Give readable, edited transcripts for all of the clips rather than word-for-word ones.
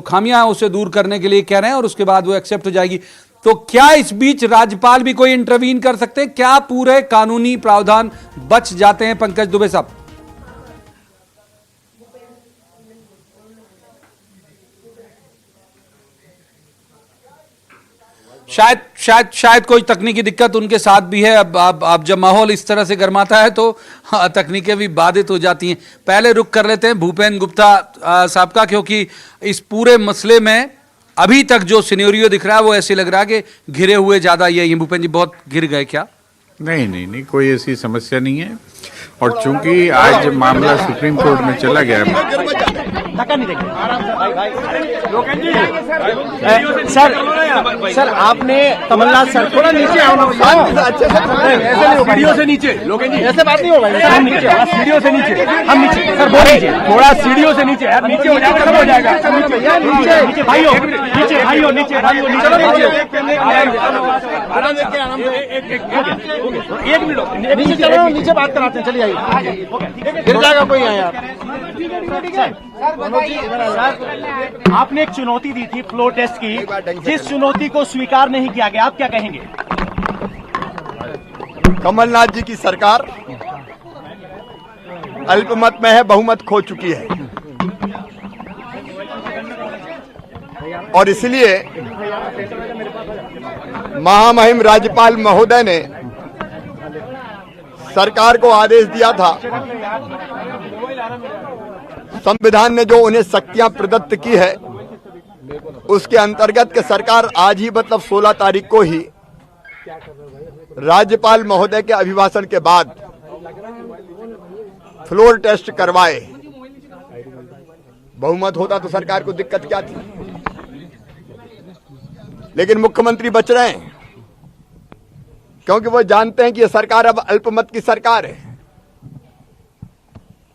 खामियां हैं उसे दूर करने के लिए कह रहे हैं और उसके बाद वो एक्सेप्ट हो जाएगी। तो क्या इस बीच राज्यपाल भी कोई इंटरवीन कर सकते हैं? क्या पूरे कानूनी प्रावधान बच जाते हैं पंकज दुबे साहब? शायद कोई तकनीकी दिक्कत उनके साथ भी है। अब जब माहौल इस तरह से गर्माता है तो तकनीकें भी बाधित हो जाती हैं। पहले रुक कर लेते हैं भूपेन गुप्ता साहब का, क्योंकि इस पूरे मसले में अभी तक जो सिनेरियो दिख रहा है वो ऐसे लग रहा है कि घिरे हुए ज्यादा ये भूपेन जी बहुत घिर गए क्या? नहीं, कोई ऐसी समस्या नहीं है। और चूंकि आज मामला सुप्रीम कोर्ट में चला गया सर आपने कमलनाथ सर थोड़ा नीचे आओ, सीढ़ियों से नीचे, ऐसे बात नहीं होगा। हम नीचे, सीढ़ियों से नीचे, हम नीचे सर, बोलिए थोड़ा सीढ़ियों से नीचे, यार नीचे हो जाएगा, सब हो जाएगा। नीचे भाइयों, नीचे भाइयों, नीचे भाइयों, नीचे एक मिनट नीचे चलो, नीचे बात कराते हैं, चलिए आइए, गिर जाएगा कोई है यार। आपने एक चुनौती दी थी फ्लोर टेस्ट की, जिस चुनौती को स्वीकार नहीं किया गया, आप क्या कहेंगे? कमलनाथ जी की सरकार अल्पमत में है, बहुमत खो चुकी है और इसलिए महामहिम राज्यपाल महोदय ने सरकार को आदेश दिया था, संविधान ने जो उन्हें शक्तियां प्रदत्त की है उसके अंतर्गत के सरकार आज ही मतलब 16 तारीख को ही राज्यपाल महोदय के अभिभाषण के बाद फ्लोर टेस्ट करवाए। बहुमत होता तो सरकार को दिक्कत क्या थी, लेकिन मुख्यमंत्री बच रहे हैं क्योंकि वो जानते हैं कि यह सरकार अब अल्पमत की सरकार है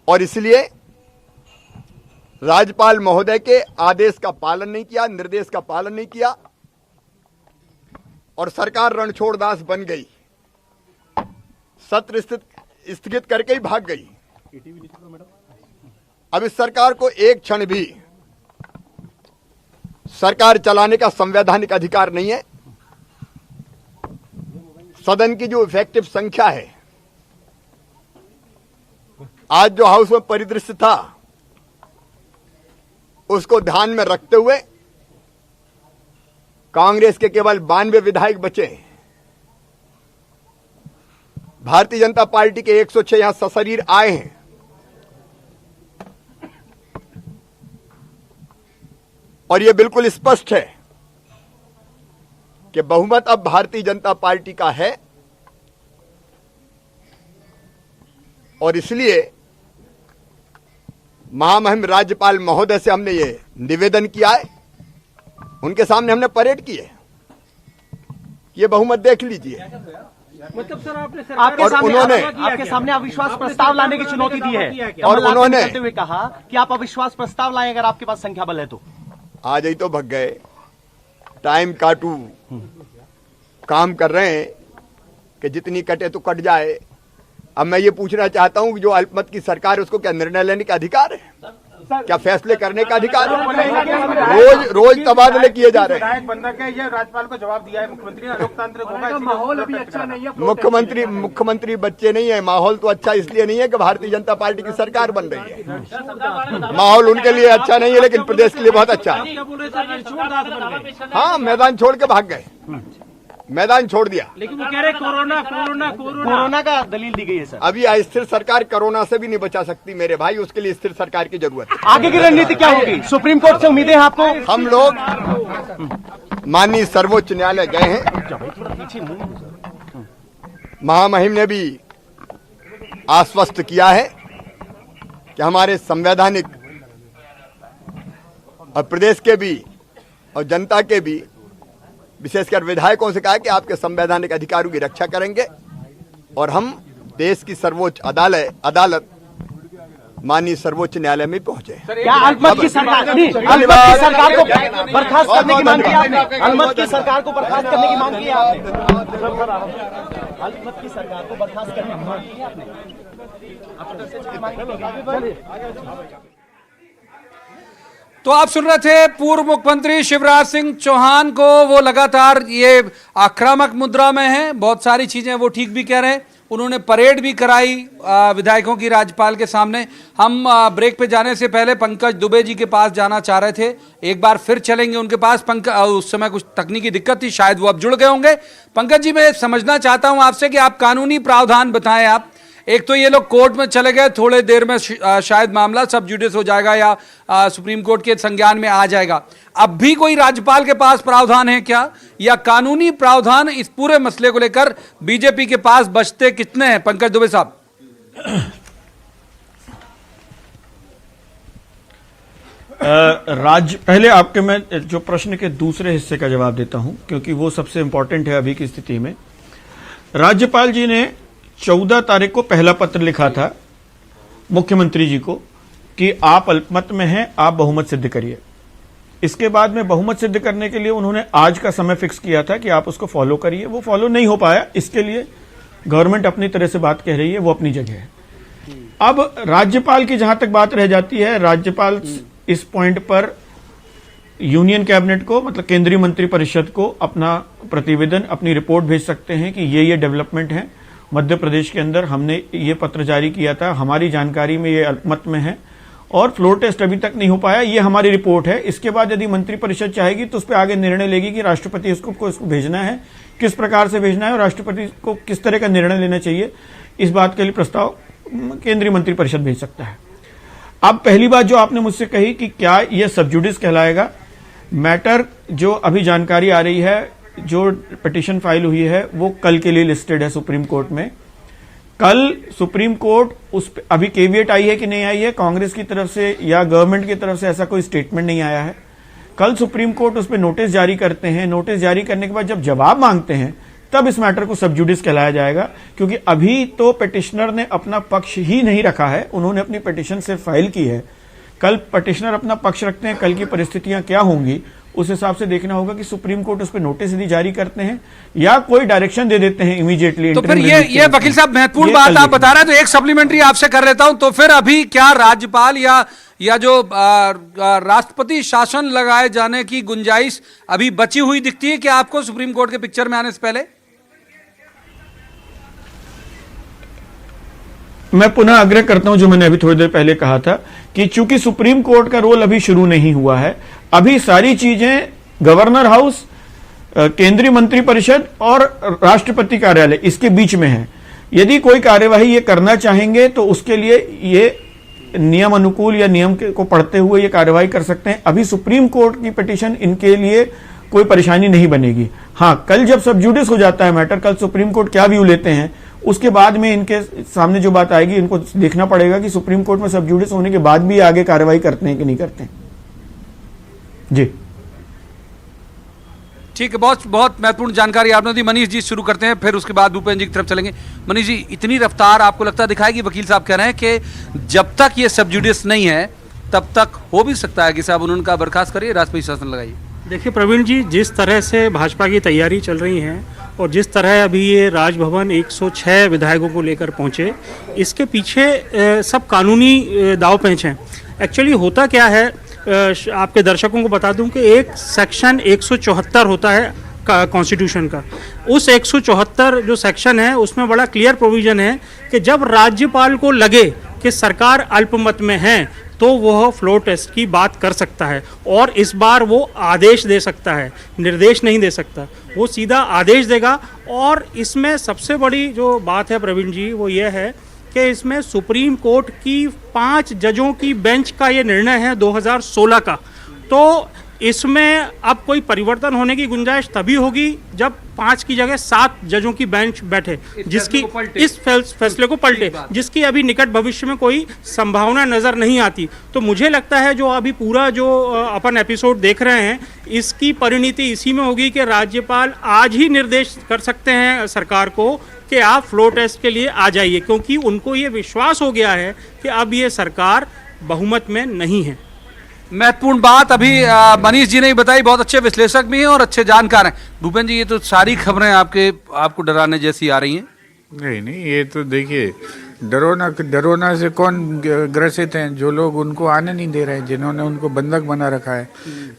और इसलिए राज्यपाल महोदय के आदेश का पालन नहीं किया, निर्देश का पालन नहीं किया और सरकार रणछोड़दास बन गई, सत्र स्थगित करके ही भाग गई। अब इस सरकार को एक क्षण भी सरकार चलाने का संवैधानिक अधिकार नहीं है। सदन की जो इफेक्टिव संख्या है, आज जो हाउस में परिदृश्य था उसको ध्यान में रखते हुए कांग्रेस के केवल 92 विधायक बचे, भारतीय जनता पार्टी के 106 यहां सशरीर आए हैं। और यह बिल्कुल स्पष्ट है कि बहुमत अब भारतीय जनता पार्टी का है और इसलिए महामहिम राज्यपाल महोदय से हमने ये निवेदन किया है, उनके सामने हमने परेड की है, ये बहुमत देख लीजिए। मतलब सर आपके सामने अविश्वास प्रस्ताव लाने की चुनौती दी है और उन्होंने कहते हुए कहा कि आप अविश्वास प्रस्ताव लाएं अगर आपके पास संख्या बल है तो। आज ही तो भग गए, टाइम काटू काम कर रहे हैं कि जितनी कटे तो कट जाए। अब मैं ये पूछना चाहता हूं कि जो अल्पमत की सरकार है उसको क्या निर्णय लेने का अधिकार है, क्या फैसले करने का अधिकार है? रोज तबादले किए जा रहे हैं। राज्यपाल को जवाब दिया है मुख्यमंत्री ने, लोकतांत्रिक होगा, माहौल अभी अच्छा नहीं है। मुख्यमंत्री बच्चे नहीं है। माहौल तो अच्छा इसलिए नहीं है कि भारतीय जनता पार्टी की सरकार बन रही है, माहौल उनके लिए अच्छा नहीं है लेकिन प्रदेश के लिए बहुत अच्छा है। हाँ, मैदान छोड़ के भाग गए, मैदान छोड़ दिया। लेकिन वो कह रहे कोरोना का दलील दी गई है सर। अभी अस्थिर सरकार कोरोना से भी नहीं बचा सकती मेरे भाई, उसके लिए स्थिर सरकार की जरूरत है। आगे की रणनीति क्या होगी? सुप्रीम कोर्ट से उम्मीदें हैं आपको? हम लोग माननीय सर्वोच्च न्यायालय गए हैं, महामहिम ने भी आश्वस्त किया है कि हमारे संवैधानिक और प्रदेश के भी और जनता के भी, विशेषकर विधायकों से कहा कि आपके संवैधानिक अधिकारों की रक्षा करेंगे और हम देश की सर्वोच्च अदालत माननीय सर्वोच्च न्यायालय में पहुंचे। क्या अल्पमत की सरकार को बर्खास्त करने की मांग की आपने? अल्पमत की सरकार को बर्खास्त करने की मांग की आपने? अल्पमत की सरकार को बर्खास्त करने की मांग की आपने? तो आप सुन रहे थे पूर्व मुख्यमंत्री शिवराज सिंह चौहान को, वो लगातार ये आक्रामक मुद्रा में हैं, बहुत सारी चीजें वो ठीक भी कह रहे हैं। उन्होंने परेड भी कराई विधायकों की राज्यपाल के सामने। हम ब्रेक पे जाने से पहले पंकज दुबे जी के पास जाना चाह रहे थे, एक बार फिर चलेंगे उनके पास। उस समय कुछ तकनीकी दिक्कत थी, शायद वो अब जुड़ गए होंगे। पंकज जी, मैं समझना चाहता हूं आपसे कि आप कानूनी प्रावधान बताएं। आप एक तो ये लोग कोर्ट में चले गए, थोड़े देर में शायद मामला सब जुडिस हो जाएगा या सुप्रीम कोर्ट के संज्ञान में आ जाएगा। अब भी कोई राज्यपाल के पास प्रावधान है क्या, या कानूनी प्रावधान इस पूरे मसले को लेकर बीजेपी के पास बचते कितने हैं? पंकज दुबे साहब। पहले आपके मैं जो प्रश्न के दूसरे हिस्से का जवाब देता हूं, क्योंकि वो सबसे इंपॉर्टेंट है अभी की स्थिति में। राज्यपाल जी ने 14 तारीख को पहला पत्र लिखा था मुख्यमंत्री जी को कि आप अल्पमत में हैं, आप बहुमत सिद्ध करिए। इसके बाद में बहुमत सिद्ध करने के लिए उन्होंने आज का समय फिक्स किया था कि आप उसको फॉलो करिए। वो फॉलो नहीं हो पाया, इसके लिए गवर्नमेंट अपनी तरह से बात कह रही है, वो अपनी जगह है। अब राज्यपाल की जहां तक बात रह जाती है, राज्यपाल इस पॉइंट पर यूनियन कैबिनेट को, मतलब केंद्रीय मंत्रिपरिषद को अपना प्रतिवेदन, अपनी रिपोर्ट भेज सकते हैं कि ये डेवलपमेंट है मध्य प्रदेश के अंदर। हमने ये पत्र जारी किया था, हमारी जानकारी में ये अल्पमत में है और फ्लोर टेस्ट अभी तक नहीं हो पाया, ये हमारी रिपोर्ट है। इसके बाद यदि मंत्रिपरिषद चाहेगी तो उस पर आगे निर्णय लेगी कि राष्ट्रपति इसको भेजना है, किस प्रकार से भेजना है और राष्ट्रपति को किस तरह का निर्णय लेना चाहिए। इस बात के लिए प्रस्ताव केंद्रीय मंत्रिपरिषद भेज सकता है। अब पहली बात जो आपने मुझसे कही कि क्या यह सब जुडिस कहलाएगा, मैटर जो अभी जानकारी आ रही है, जो पिटीशन फाइल हुई है वो कल के लिए लिस्टेड है सुप्रीम कोर्ट में। कल सुप्रीम कोर्ट उस अभी केविएट आई है कि नहीं आई है, कांग्रेस की तरफ से या गवर्नमेंट की तरफ से ऐसा कोई स्टेटमेंट नहीं आया है। कल सुप्रीम कोर्ट उस पर नोटिस जारी करते हैं, नोटिस जारी करने के बाद जब जवाब मांगते हैं तब इस मैटर को सब जुडिस कहलाया जाएगा, क्योंकि अभी तो पिटिशनर ने अपना पक्ष ही नहीं रखा है, उन्होंने अपनी पिटिशन सिर्फ फाइल की है। कल पिटिशनर अपना पक्ष रखते हैं, कल की परिस्थितियां क्या होंगी उस हिसाब से देखना होगा कि सुप्रीम कोर्ट उस पर नोटिस यदि जारी करते हैं या कोई डायरेक्शन दे देते हैं इमीडिएटली। तो फिर ये वकील साहब महत्वपूर्ण बात आप बता रहे हैं, तो एक सप्लीमेंट्री आपसे कर लेता हूं। तो फिर अभी क्या राज्यपाल या जो राष्ट्रपति शासन लगाए जाने की गुंजाइश अभी बची हुई दिखती है क्या आपको सुप्रीम कोर्ट के पिक्चर में आने से पहले? मैं पुनः आग्रह करता हूं, जो मैंने अभी थोड़ी देर पहले कहा था कि चूंकि सुप्रीम कोर्ट का रोल अभी शुरू नहीं हुआ है, अभी सारी चीजें गवर्नर हाउस, केंद्रीय मंत्रिपरिषद और राष्ट्रपति कार्यालय इसके बीच में है। यदि कोई कार्यवाही ये करना चाहेंगे तो उसके लिए ये नियम अनुकूल या नियम को पढ़ते हुए ये कार्यवाही कर सकते हैं। अभी सुप्रीम कोर्ट की पिटीशन इनके लिए कोई परेशानी नहीं बनेगी। हाँ, कल जब सब जुडिस हो जाता है मैटर, कल सुप्रीम कोर्ट क्या व्यू लेते हैं उसके बाद में इनके सामने जो बात आएगी, इनको देखना पड़ेगा कि सुप्रीम कोर्ट में सब जुडिस होने के बाद भी आगे कार्रवाई करते हैं कि नहीं करते हैं। जी ठीक है, बहुत बहुत महत्वपूर्ण जानकारी आपने दी। मनीष जी शुरू करते हैं, फिर उसके बाद भूपेंद्र जी की तरफ चलेंगे। मनीष जी, इतनी रफ्तार आपको लगता दिखाएगी? वकील साहब कह रहे हैं कि जब तक ये सब जुडिस नहीं है तब तक हो भी सकता है कि साहब उन्होंने बर्खास्त करिए, राष्ट्रपति शासन लगाइए। देखिए प्रवीण जी, जिस तरह से भाजपा की तैयारी चल रही है और जिस तरह अभी ये राजभवन 106 विधायकों को लेकर पहुंचे, इसके पीछे सब कानूनी दाव पेंच हैं। एक्चुअली होता क्या है, आपके दर्शकों को बता दूं कि एक सेक्शन 174 होता है कॉन्स्टिट्यूशन का। उस 174 जो सेक्शन है उसमें बड़ा क्लियर प्रोविज़न है कि जब राज्यपाल को लगे कि सरकार अल्पमत में है तो वह फ्लोर टेस्ट की बात कर सकता है, और इस बार वो आदेश दे सकता है, निर्देश नहीं दे सकता, वो सीधा आदेश देगा। और इसमें सबसे बड़ी जो बात है प्रवीण जी वो ये है कि इसमें सुप्रीम कोर्ट की 5 जजों की बेंच का ये निर्णय है 2016 का। तो इसमें अब कोई परिवर्तन होने की गुंजाइश तभी होगी जब 5 की जगह 7 जजों की बेंच बैठे, जिसकी इस फैसले को पलटे, जिसकी अभी निकट भविष्य में कोई संभावना नजर नहीं आती। तो मुझे लगता है जो अभी पूरा जो अपन एपिसोड देख रहे हैं, इसकी परिणति इसी में होगी कि राज्यपाल आज ही निर्देश कर सकते हैं सरकार को कि आप फ्लोर टेस्ट के लिए आ जाइए, क्योंकि उनको ये विश्वास हो गया है कि अब ये सरकार बहुमत में नहीं है। महत्वपूर्ण बात अभी मनीष जी ने बताई, बहुत अच्छे विश्लेषक भी हैं और अच्छे जानकार हैं। भूपेंद्र जी, ये तो सारी खबरें आपको डराने जैसी आ रही हैं। नहीं, ये तो देखिए, डरोना से कौन ग्रसित हैं? जो लोग उनको आने नहीं दे रहे हैं, जिन्होंने उनको बंधक बना रखा है।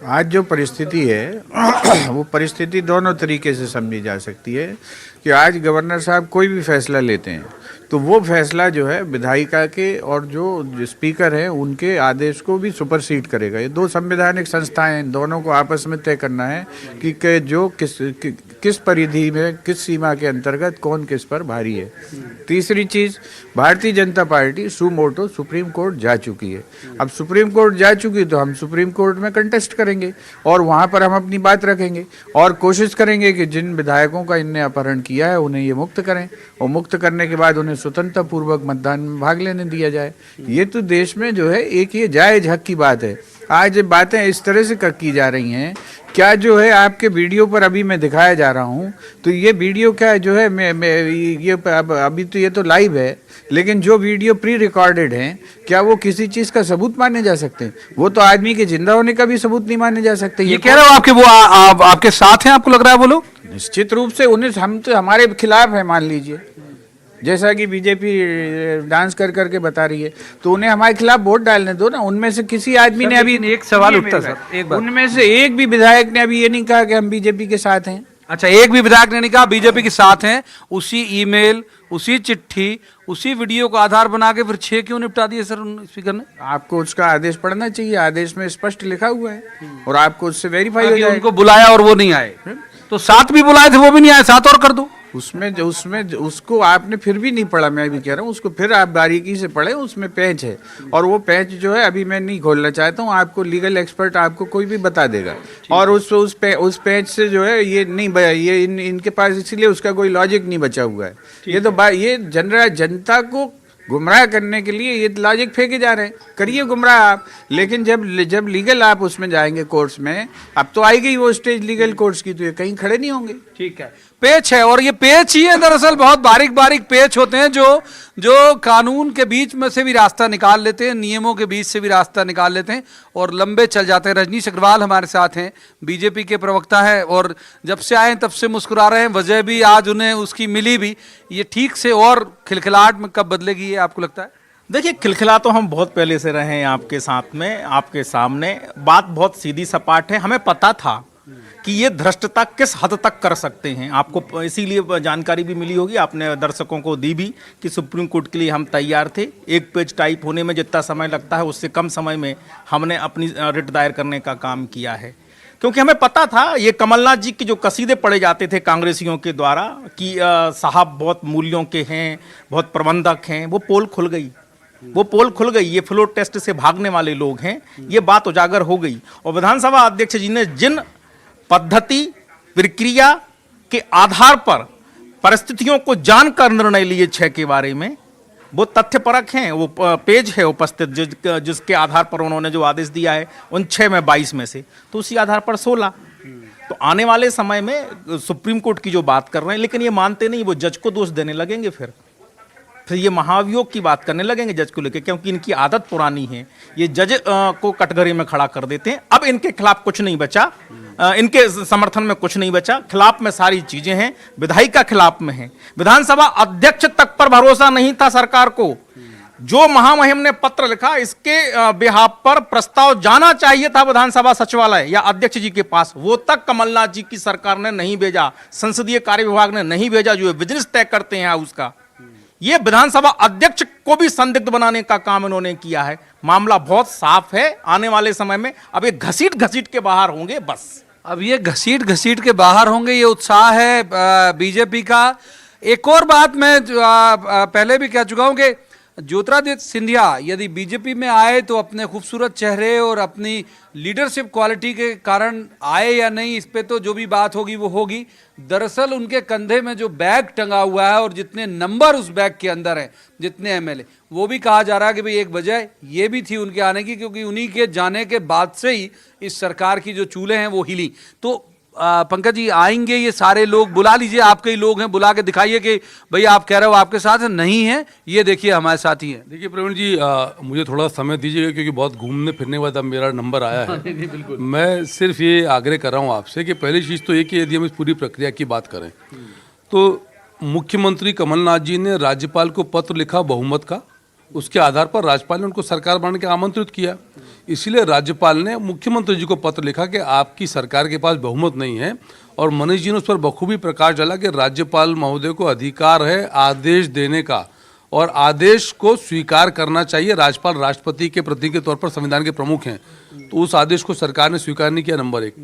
आज जो परिस्थिति है वो परिस्थिति दोनों तरीके से समझी जा सकती है कि आज गवर्नर साहब कोई भी फैसला लेते हैं तो वो फैसला जो है विधायिका के और जो स्पीकर हैं उनके आदेश को भी सुपरसीड करेगा। ये दो संवैधानिक संस्थाएं हैं, दोनों को आपस में तय करना है कि जो किस परिधि में, किस सीमा के अंतर्गत कौन किस पर भारी है। तीसरी चीज, Bharatiya Janata party suo motu supreme court जा चुकी है। अब सुप्रीम कोर्ट जा चुकी तो हम सुप्रीम कोर्ट में कंटेस्ट करेंगे और वहां पर हम अपनी बात रखेंगे और कोशिश करेंगे कि जिन विधायकों का इनने अपहरण किया है उन्हें ये मुक्त करें और मुक्त करने के बाद उन्हें स्वतंत्रता पूर्वक मतदान में भाग लेने दिया जाए। ये तो देश में जो है एक ये जायज हक की बात है। आज बातें इस तरह से की जा रही हैं, क्या जो है आपके वीडियो पर अभी मैं दिखाया जा रहा हूं तो ये वीडियो क्या जो है ये अभी तो ये तो लाइव है, लेकिन जो वीडियो प्री रिकॉर्डेड हैं क्या वो किसी चीज का सबूत माने जा सकते हैं? वो तो आदमी के जिंदा होने का भी सबूत नहीं माने जा सकते। ये कह रहे हो आपके वो आपके साथ हैं, आपको लग रहा है वो लोग? निश्चित रूप से उन्हें हम तो हमारे खिलाफ है, मान लीजिए जैसा कि बीजेपी डांस कर करके बता रही है तो उन्हें हमारे खिलाफ वोट डालने दो ना। उनमें से किसी आदमी ने अभी एक सवाल उठता सर, एक बात, उनमें से एक भी विधायक ने अभी ये नहीं कहा कि हम बीजेपी के साथ हैं। अच्छा, एक भी विधायक ने नहीं कहा बीजेपी के साथ हैं। उसी ईमेल, उसी चिट्ठी, उसी वीडियो को आधार बना के फिर 6 क्यों निपटा दिए सर स्पीकर ने? आपको उसका आदेश पढ़ना चाहिए, आदेश में स्पष्ट लिखा हुआ है और आपको उससे वेरीफाई हो जाए। उनको बुलाया और वो नहीं आए, तो 7 भी बुलाए थे वो भी नहीं आए, 7 और कर दो। उसमें उसको आपने फिर भी नहीं पढ़ा, मैं भी कह रहा हूँ उसको फिर आप बारीकी से पढ़े, उसमें पेज है और वो पेज जो है अभी मैं नहीं खोलना चाहता हूँ, आपको लीगल एक्सपर्ट आपको कोई भी बता देगा। और उस पेज से जो है ये नहीं ये इनके पास इसीलिए उसका कोई लॉजिक नहीं बचा हुआ है। ये तो ये जनता को गुमराह करने के लिए ये लॉजिक फेंके जा रहे हैं, करिए गुमराह आप। लेकिन जब लीगल आप उसमें जाएंगे कोर्ट्स में, अब तो आएगी वो स्टेज लीगल कोर्ट्स की, तो ये कहीं खड़े नहीं होंगे। ठीक है, पेच है और ये पेच ही है दरअसल, बहुत बारीक बारीक पेच होते हैं जो कानून के बीच में से भी रास्ता निकाल लेते हैं, नियमों के बीच से भी रास्ता निकाल लेते हैं और लंबे चल जाते हैं। रजनीश अग्रवाल हमारे साथ हैं, बीजेपी के प्रवक्ता हैं और जब से आए तब से मुस्कुरा रहे हैं, वजह भी आज उन्हें उसकी मिली भी। ये ठीक से और खिलखिलाहट में कब बदलेगी ये आपको लगता है? देखिए, खिलखिला तो हम बहुत पहले से रहे हैं आपके साथ में, आपके सामने। बात बहुत सीधी सपाट है, हमें पता था कि ये धृष्टता किस हद तक कर सकते हैं। आपको इसीलिए जानकारी भी मिली होगी, आपने दर्शकों को दी भी कि सुप्रीम कोर्ट के लिए हम तैयार थे। एक पेज टाइप होने में जितना समय लगता है उससे कम समय में हमने अपनी रिट दायर करने का काम किया है, क्योंकि हमें पता था ये कमलनाथ जी के जो कसीदे पढ़े जाते थे कांग्रेसियों के द्वारा कि साहब बहुत मूल्यों के हैं, बहुत प्रबंधक हैं, वो पोल खुल गई, वो पोल खुल गई। ये फ्लोर टेस्ट से भागने वाले लोग हैं, ये बात उजागर हो गई। और विधानसभा अध्यक्ष जी ने जिन पद्धति प्रक्रिया के आधार पर परिस्थितियों को जानकर निर्णय लिए 6 के बारे में, वो तथ्यपरक हैं, वो पेज है उपस्थित जिसके आधार पर उन्होंने जो आदेश दिया है उन 6 में 22 में से, तो उसी आधार पर 16। तो आने वाले समय में सुप्रीम कोर्ट की जो बात कर रहे हैं, लेकिन ये मानते नहीं, वो जज को दोष देने लगेंगे, फिर ये महाभियोग की बात करने लगेंगे जज को लेकर, क्योंकि इनकी आदत पुरानी है, ये जज को कटघरे में खड़ा कर देते हैं। अब इनके खिलाफ कुछ नहीं बचा, इनके समर्थन में कुछ नहीं बचा, खिलाफ में सारी चीजें हैं, विधायिका खिलाफ में है। विधानसभा अध्यक्ष तक पर भरोसा नहीं था सरकार को। जो महामहिम ने पत्र लिखा, इसके बिहाफ पर प्रस्ताव जाना चाहिए था विधानसभा सचिवालय या अध्यक्ष जी के पास, वो तक कमलनाथ जी की सरकार ने नहीं भेजा, संसदीय कार्य विभाग ने नहीं भेजा, जो बिजनेस तय करते हैं उसका। ये विधानसभा अध्यक्ष को भी संदिग्ध बनाने का काम इन्होंने किया है। मामला बहुत साफ है, आने वाले समय में अब ये घसीट घसीट के बाहर होंगे। बस अब ये घसीट घसीट के बाहर होंगे, ये उत्साह है बीजेपी का। एक और बात मैं पहले भी कह चुका हूं कि ज्योतिरादित्य सिंधिया यदि बीजेपी में आए तो अपने खूबसूरत चेहरे और अपनी लीडरशिप क्वालिटी के कारण आए या नहीं, इस पे तो जो भी बात होगी वो होगी। दरअसल उनके कंधे में जो बैग टंगा हुआ है और जितने नंबर उस बैग के अंदर हैं, जितने एमएलए, वो भी कहा जा रहा है कि भाई एक वजह ये भी थी उनके आने की, क्योंकि उन्हीं के जाने के बाद से ही इस सरकार की जो चूल्हे हैं वो हिली। तो पंकज जी आएंगे ये सारे लोग, बुला लीजिए, आपके ही लोग हैं, बुला के दिखाइए कि भाई आप कह रहे हो आपके साथ नहीं है, ये देखिए हमारे साथ ही है। देखिए प्रवीण जी, मुझे थोड़ा समय दीजिएगा क्योंकि बहुत घूमने फिरने के बाद अब मेरा नंबर आया है। बिल्कुल। मैं सिर्फ ये आग्रह कर रहा हूँ आपसे कि पहली चीज़ तो ये कि यदि हम इस पूरी प्रक्रिया की बात करें तो मुख्यमंत्री कमलनाथ जी ने राज्यपाल को पत्र लिखा बहुमत का, उसके आधार पर राज्यपाल ने उनको सरकार बनाने के आमंत्रित किया। इसीलिए राज्यपाल ने मुख्यमंत्री जी को पत्र लिखा कि आपकी सरकार के पास बहुमत नहीं है, और मनीष जी ने उस पर बखूबी प्रकाश डाला कि राज्यपाल महोदय को अधिकार है आदेश देने का, और आदेश को स्वीकार करना चाहिए। राज्यपाल राष्ट्रपति के प्रतीक के तौर पर संविधान के प्रमुख हैं, तो उस आदेश को सरकार ने स्वीकार नहीं किया, नंबर 1।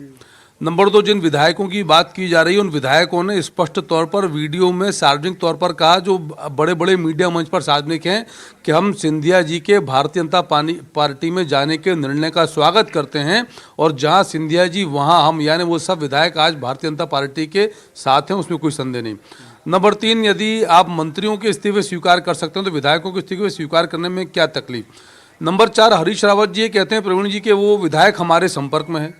नंबर 2, जिन विधायकों की बात की जा रही है उन विधायकों ने स्पष्ट तौर पर वीडियो में सार्वजनिक तौर पर कहा, जो बड़े बड़े मीडिया मंच पर सार्वजनिक हैं, कि हम सिंधिया जी के भारतीय जनता पार्टी में जाने के निर्णय का स्वागत करते हैं, और जहां सिंधिया जी वहां हम, यानी वो सब विधायक आज भारतीय जनता पार्टी के साथ हैं, उसमें कोई संदेह नहीं। नंबर 3, यदि आप मंत्रियों के इस्तीफे स्वीकार कर सकते हैं तो विधायकों के इस्तीफे स्वीकार करने में क्या तकलीफ। नंबर 4, हरीश रावत जी कहते हैं प्रवीण जी के वो विधायक हमारे संपर्क में है।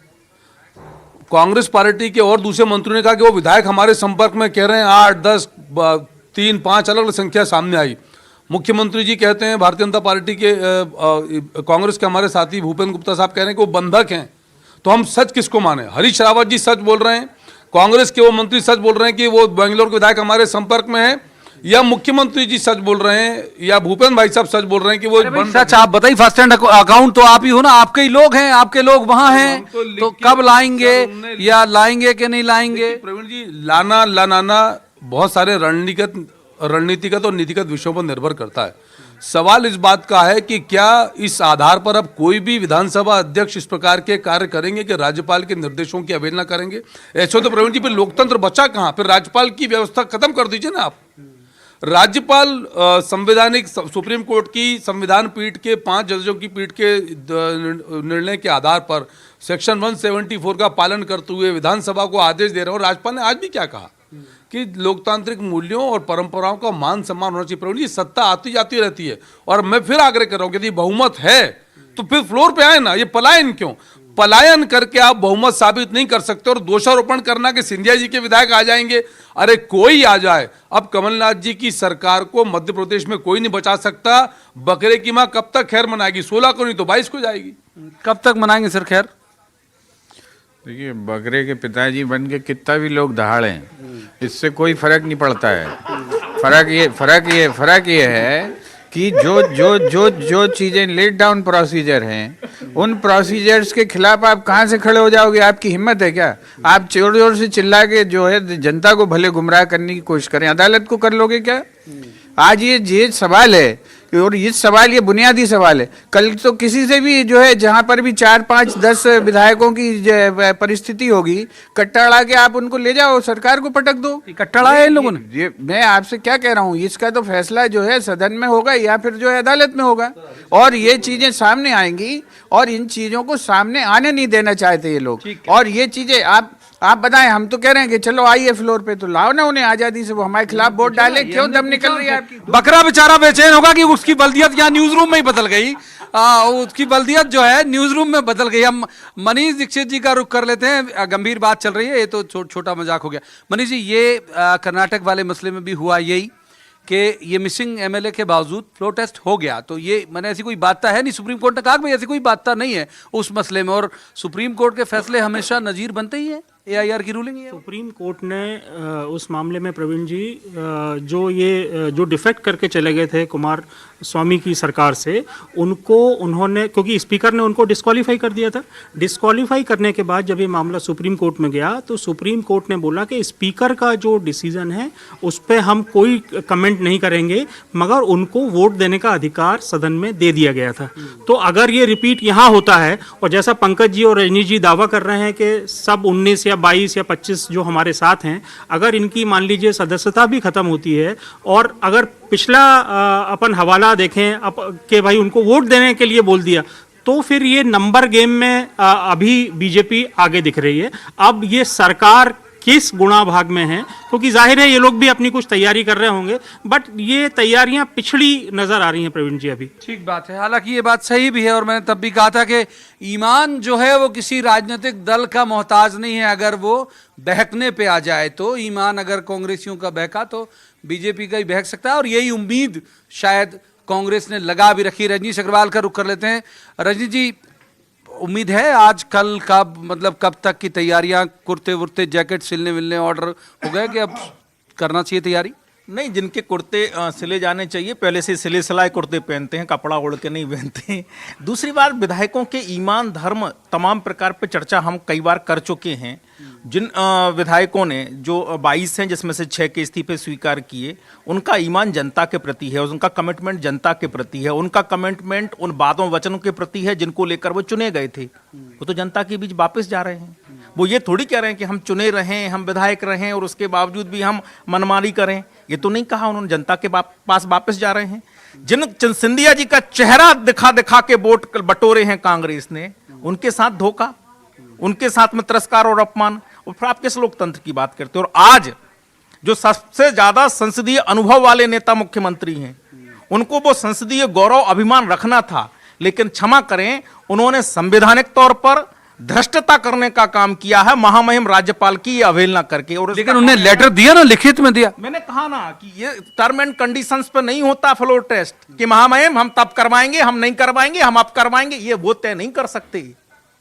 कांग्रेस पार्टी के और दूसरे मंत्रियों ने कहा कि वो विधायक हमारे संपर्क में, कह रहे हैं 8, 10, 3, 5 अलग अलग संख्या सामने आई। मुख्यमंत्री जी कहते हैं भारतीय जनता पार्टी के कांग्रेस के हमारे साथी भूपेंद्र गुप्ता साहब कह रहे हैं कि वो बंधक हैं। तो हम सच किसको माने? हरीश रावत जी सच बोल रहे हैं, कांग्रेस के वो मंत्री सच बोल रहे हैं कि वो बेंगलोर के विधायक हमारे संपर्क में है, या मुख्यमंत्री जी सच बोल रहे हैं, या भूपेंद्र भाई साहब सच बोल रहे हैं कि वो सच आप बताइए। फर्स्ट हैंड अकाउंट तो आप ही हो ना, आपके ही लोग हैं, आपके लोग वहां हैं, तो कब लाएंगे या लाएंगे कि नहीं लाएंगे? प्रवीण जी, लाना लाना बहुत सारे रणनीतिगत और नीतिगत विषयों पर निर्भर करता है। सवाल इस बात का है कि क्या इस आधार पर अब कोई भी विधानसभा अध्यक्ष इस प्रकार के कार्य करेंगे कि राज्यपाल के निर्देशों की अवहेलना करेंगे? ऐसे तो प्रवीण जी फिर लोकतंत्र बचा कहां? फिर राज्यपाल की व्यवस्था खत्म कर दीजिए ना आप। राज्यपाल संवैधानिक सुप्रीम कोर्ट की संविधान पीठ के 5 जजों की पीठ के निर्णय के आधार पर सेक्शन 174 का पालन करते हुए विधानसभा को आदेश दे रहे हो। राज्यपाल ने आज भी क्या कहा कि लोकतांत्रिक मूल्यों और परंपराओं का मान सम्मान होना चाहिए। प्रवीण जी, सत्ता आती जाती रहती है, और मैं फिर आग्रह कर रहा हूं कि यदि बहुमत है तो फिर फ्लोर पे आए ना। ये पलायन क्यों? पलायन करके आप बहुमत साबित नहीं कर सकते, और दोषारोपण करना कि सिंधिया जी के विधायक आ जाएंगे। अरे कोई आ जाए, अब कमलनाथ जी की सरकार को मध्य प्रदेश में कोई नहीं बचा सकता। बकरे की मां कब तक खैर मनाएगी? 16 को नहीं तो 22 को जाएगी। कब तक मनाएंगे सर खैर? देखिए, बकरे के पिताजी बन के कितना भी लोग दहाड़ें, इससे कोई फर्क नहीं पड़ता है। फर्क ये है कि जो चीजें लेट डाउन प्रोसीजर हैं, उन प्रोसीजर्स के खिलाफ आप कहाँ से खड़े हो जाओगे? आपकी हिम्मत है क्या? आप जोर जोर से चिल्ला के जो है जनता को भले गुमराह करने की कोशिश करें, अदालत को कर लोगे क्या? आज ये सवाल है, और ये सवाल, ये बुनियादी सवाल है। कल तो किसी से भी जो है, जहां पर भी 4, 5, 10 विधायकों की परिस्थिति होगी, कट्टा अड़ा के आप उनको ले जाओ, सरकार को पटक दो। कट्टा अड़ाया इन लोगों ने। ये मैं आपसे क्या कह रहा हूँ, इसका तो फैसला जो है सदन में होगा या फिर जो है अदालत में होगा, और ये चीजें सामने आएंगी, और इन चीजों को सामने आने नहीं देना चाहते ये लोग। और ये चीजें आप बताएं, हम तो कह रहे हैं कि चलो आइए फ्लोर पे, तो लाओ ना उन्हें आजादी से, वो हमारे खिलाफ वोट डाले। क्यों दम निकल रही है आपकी? बकरा बेचारा बेचैन होगा कि उसकी बल्दियत यहाँ न्यूज रूम में ही बदल गई। उसकी बल्दियत जो है न्यूज रूम में बदल गई। हम मनीष दीक्षित जी का रुख कर लेते हैं। गंभीर बात चल रही है, ये तो छोटा मजाक हो गया। मनीष जी, ये कर्नाटक वाले मसले में भी हुआ यही कि ये मिसिंग एमएलए के बावजूद फ्लो टेस्ट हो गया, तो ये मैंने ऐसी कोई बात है नहीं। सुप्रीम कोर्ट ने कहा कि भाई ऐसी कोई बात नहीं है उस मसले में, और सुप्रीम कोर्ट के फैसले हमेशा नजीर बनते ही है। एआईआर की रूलिंग है। सुप्रीम कोर्ट ने उस मामले में प्रवीण जी जो डिफेक्ट करके चले गए थे कुमार स्वामी की सरकार से, उन्होंने क्योंकि स्पीकर ने उनको डिस्क्वालीफाई कर दिया था। डिस्क्वालीफाई करने के बाद जब ये मामला सुप्रीम कोर्ट में गया, तो सुप्रीम कोर्ट ने बोला कि स्पीकर का जो डिसीजन है उस पर हम कोई कमेंट नहीं करेंगे, मगर उनको वोट देने का अधिकार सदन में दे दिया गया था। तो अगर ये रिपीट यहाँ होता है, और जैसा पंकज जी और रजनी जी दावा कर रहे हैं कि सब 19 या 22 या 25 जो हमारे साथ हैं, अगर इनकी मान लीजिए सदस्यता भी खत्म होती है, और अगर पिछला अपन हवाला देखें कि भाई उनको वोट देने के लिए बोल दिया, तो फिर ये नंबर गेम में अभी बीजेपी आगे दिख रही है। अब ये सरकार किस गुणा भाग में है, क्योंकि जाहिर है ये लोग भी अपनी कुछ तैयारी कर रहे होंगे, बट ये तैयारियां पिछड़ी नजर आ रही हैं प्रवीण जी अभी। ठीक बात है, हालांकि ये बात सही भी है, और मैंने तब भी कहा था कि ईमान जो है वो किसी राजनीतिक दल का मोहताज नहीं है। अगर वो बहकने पे आ जाए तो ईमान अगर कांग्रेसियों का बहका तो बीजेपी का ही बहक सकता है, और यही उम्मीद शायद कांग्रेस ने लगा भी रखी। रजनीश अग्रवाल का रुख कर लेते हैं। रजनी जी, उम्मीद है आज कल कब तक की तैयारियां, कुर्ते वुर्ते जैकेट सिलने विलने ऑर्डर हो गए कि अब करना चाहिए तैयारी? नहीं, जिनके कुर्ते सिले जाने चाहिए पहले से सिले सिलाए कुर्ते पहनते हैं, कपड़ा ओढ़ के नहीं पहनते हैं। दूसरी बात, विधायकों के ईमान धर्म तमाम प्रकार पे चर्चा हम कई बार कर चुके हैं। जिन विधायकों ने जो 22 हैं जिसमें से 6 के इस्तीफे स्वीकार किए, उनका ईमान जनता के प्रति है, उनका कमिटमेंट जनता के प्रति है, उनका कमिटमेंट उन बातों वचनों के प्रति है जिनको लेकर वो चुने गए थे। वो तो जनता के बीच वापस जा रहे हैं। वो ये थोड़ी कह रहे हैं कि हम चुने रहें, हम विधायक रहें और उसके बावजूद भी हम मनमानी करें। ये तो नहीं कहा उन्होंने, जनता के पास वापस जा रहे हैं। जिन सिंधिया जी का चेहरा दिखा दिखा के वोट बटोरे हैं कांग्रेस ने, उनके साथ धोखा, उनके साथ में तिरस्कार और अपमान, और फिर आप किस लोकतंत्र की बात करते हो। और आज जो सबसे ज्यादा संसदीय अनुभव वाले नेता मुख्यमंत्री हैं, उनको वो संसदीय गौरव अभिमान रखना था, लेकिन क्षमा करें, उन्होंने संवैधानिक तौर पर धृष्टता करने का काम किया है, महामहिम राज्यपाल की ये अवहेलना करके। और लेकिन उन्हें लेटर दिया ना, लिखित में दिया। मैंने कहा ना कि ये टर्म एंड कंडीशंस पे नहीं होता फ्लोर टेस्ट कि महामहिम हम तब करवाएंगे, हम नहीं करवाएंगे, हम अब करवाएंगे। ये वो तय नहीं कर सकते,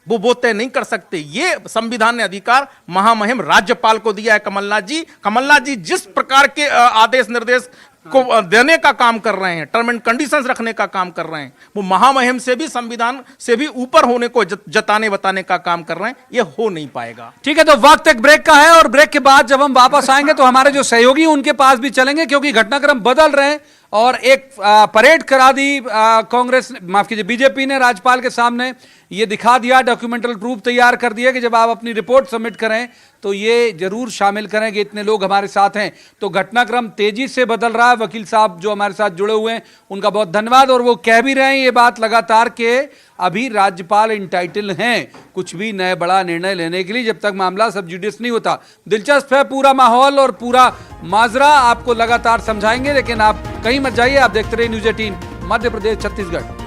वो तय नहीं कर सकते। ये संविधान ने अधिकार महामहिम राज्यपाल को दिया है। कमलनाथ जी जिस प्रकार के आदेश निर्देश को देने का काम कर रहे हैं, टर्म एंड कंडीशंस रखने का काम कर रहे हैं, वो महामहिम से भी, संविधान से भी ऊपर होने को जताने बताने का काम कर रहे हैं। ये हो नहीं पाएगा। ठीक है, तो वक्त एक ब्रेक का है और ब्रेक के बाद जब हम वापस आएंगे तो हमारे जो सहयोगी उनके पास भी चलेंगे, क्योंकि घटनाक्रम बदल रहे हैं। और एक परेड करा दी कांग्रेस, माफ कीजिए बीजेपी ने राज्यपाल के सामने, ये दिखा दिया, डॉक्यूमेंटल प्रूफ तैयार कर दिया कि जब आप अपनी रिपोर्ट सबमिट करें तो ये जरूर शामिल करें कि इतने लोग हमारे साथ हैं। तो घटनाक्रम तेजी से बदल रहा है। वकील साहब जो हमारे साथ जुड़े हुए हैं उनका बहुत धन्यवाद। और वो कह भी रहे हैं ये बात लगातार कि अभी राज्यपाल इंटाइटल हैं कुछ भी नए बड़ा निर्णय लेने के लिए, जब तक मामला सब जुडिस नहीं होता। दिलचस्प है पूरा माहौल और पूरा माजरा, आपको लगातार समझाएंगे, लेकिन आप कहीं मत जाइए। आप देखते रहिए न्यूज़ 18 मध्य प्रदेश छत्तीसगढ़।